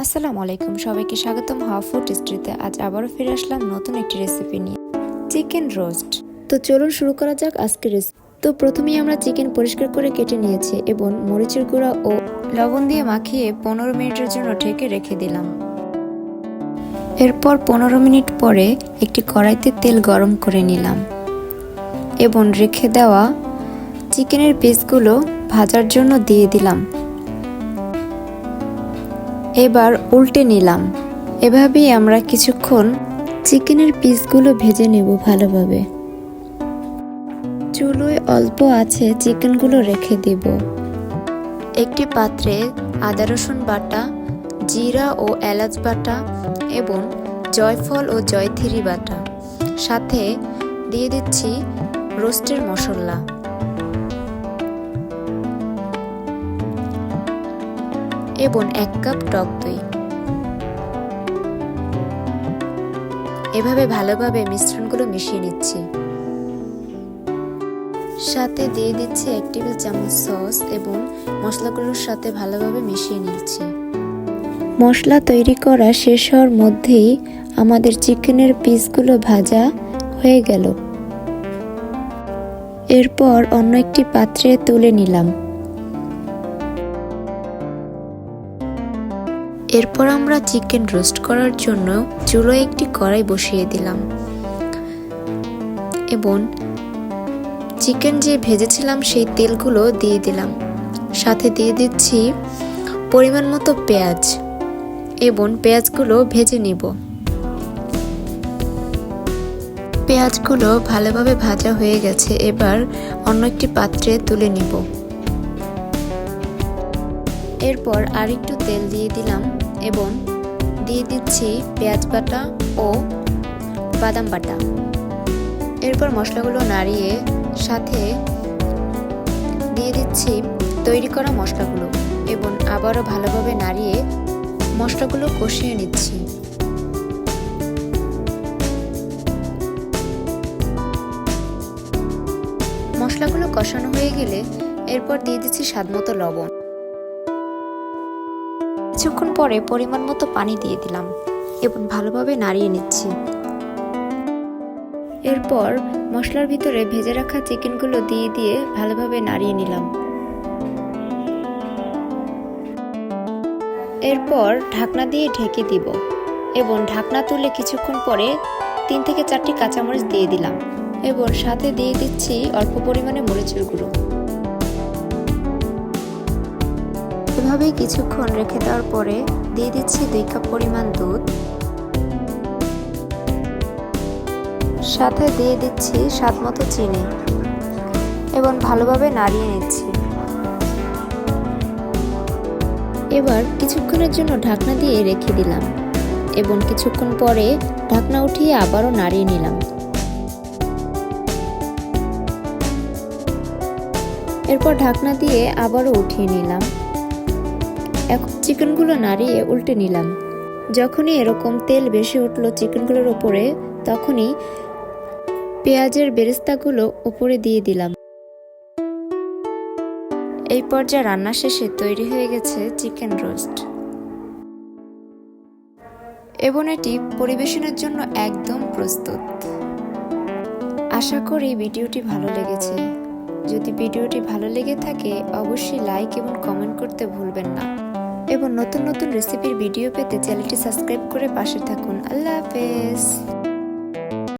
আসসালামু আলাইকুম, সবাইকে স্বাগতম হাওয়া ফুড স্ট্রিতে। আজ আবারও ফিরে আসলাম নতুন একটি রেসিপি নিয়ে, চিকেন রোস্ট। তো চলুন শুরু করা যাক আজকের রেসিপি। তো প্রথমেই আমরা চিকেন পরিষ্কার করে কেটে নিয়েছি এবং মরিচের গুঁড়া ও লবণ দিয়ে মাখিয়ে 15 মিনিটের জন্য ঢেকে রেখে দিলাম। এরপর 15 মিনিট পরে একটি কড়াইতে তেল গরম করে নিলাম এবং রেখে দেওয়া চিকেনের পিসগুলো ভাজার জন্য দিয়ে দিলাম। এবার উল্টে নিলাম। এভাবেই আমরা কিছুক্ষণ চিকেনের পিসগুলো ভেজে নেব ভালোভাবে। চুলোয় অল্প আছে চিকেনগুলো রেখে দেব। একটি পাত্রে আদা রসুন বাটা, জিরা ও এলাচ বাটা এবং জয়ফল ও জয়থিরি বাটা, সাথে দিয়ে দিচ্ছি রোস্টের মশলা এবং 1 কাপ টক দই। এভাবে ভালোভাবে মিশ্রণগুলো মিশিয়ে নিচ্ছি। সাথে দিয়ে দিচ্ছি 1 টেবিল চামচ সস এবং মশলাগুলোর সাথে ভালোভাবে মিশিয়ে নিচ্ছি। মশলা তৈরি করা শেষ হওয়ার মধ্যেই আমাদের চিকেনের পিসগুলো ভাজা হয়ে গেল। এরপর অন্য একটি পাত্রে তুলে নিলাম। এরপর আমরা চিকেন রোস্ট করার জন্য চুলোয় একটি কড়াই বসিয়ে দিলাম এবং চিকেন যে ভেজেছিলাম সেই তেলগুলো দিয়ে দিলাম। সাথে দিয়ে দিচ্ছি পরিমাণ মতো পেঁয়াজ এবং পেঁয়াজগুলো ভেজে নিব। পেঁয়াজগুলো ভালোভাবে ভাজা হয়ে গেছে। এবার অন্য একটি পাত্রে তুলে নিব। এরপর আরেকটু তেল দিয়ে দিলাম এবং দিয়ে দিচ্ছি পেঁয়াজ বাটা ও বাদাম বাটা। এরপর মশলাগুলো নাড়িয়ে সাথে দিয়ে দিচ্ছি তৈরি করা মশলাগুলো এবং আবারও ভালোভাবে নাড়িয়ে মশলাগুলো কষিয়ে নিচ্ছি। মশলাগুলো কষানো হয়ে গেলে এরপর দিয়ে দিচ্ছি স্বাদমতো লবণ। কিছুক্ষণ পরে পরিমাণ মতো পানি দিয়ে দিলাম এবং ভালোভাবে নাড়িয়ে নিচ্ছি। এরপর মশলার ভিতরে ভেজে রাখা চিকেনগুলো দিয়ে ভালোভাবে নাড়িয়ে নিলাম। এরপর ঢাকনা দিয়ে ঢেকে দিব এবং ঢাকনা তুলে কিছুক্ষণ পরে 3 থেকে 4টি কাঁচামরিচ দিয়ে দিলাম এবং সাথে দিয়ে দিচ্ছি অল্প পরিমাণে মরিচের গুঁড়ো। এভাবেই কিছুক্ষণ রেখে দেওয়ার পরে দিয়ে দিচ্ছি 2 কাপ পরিমাণ দুধ, সাথে দিয়ে দিচ্ছি স্বাদমতো চিনি এবং ভালোভাবে নাড়িয়ে নিচ্ছি। এবার কিছুক্ষণের জন্য ঢাকনা দিয়ে রেখে দিলাম এবং কিছুক্ষণ পরে ঢাকনা উঠিয়ে আবারও নাড়িয়ে নিলাম। এরপর ঢাকনা দিয়ে আবারও উঠিয়ে নিলাম। এখন চিকেনগুলো নাড়িয়ে উল্টে নিলাম। যখনই এরকম তেল বেশি উঠলো চিকেনগুলোর উপরে, তখনই পেঁয়াজের বেরেস্তাগুলো উপরে দিয়ে দিলাম। এই পর্যায়ে রান্না শেষে তৈরি হয়ে গেছে চিকেন রোস্ট এবং এটি পরিবেশনের জন্য একদম প্রস্তুত। আশা করি ভিডিওটি ভালো লেগেছে। যদি ভিডিওটি ভালো লেগে থাকে অবশ্যই লাইক এবং কমেন্ট করতে ভুলবেন না এবং নতুন নতুন রেসিপির ভিডিও পেতে চ্যানেলটি সাবস্ক্রাইব করে পাশে থাকুন। আল্লাহ হাফেজ।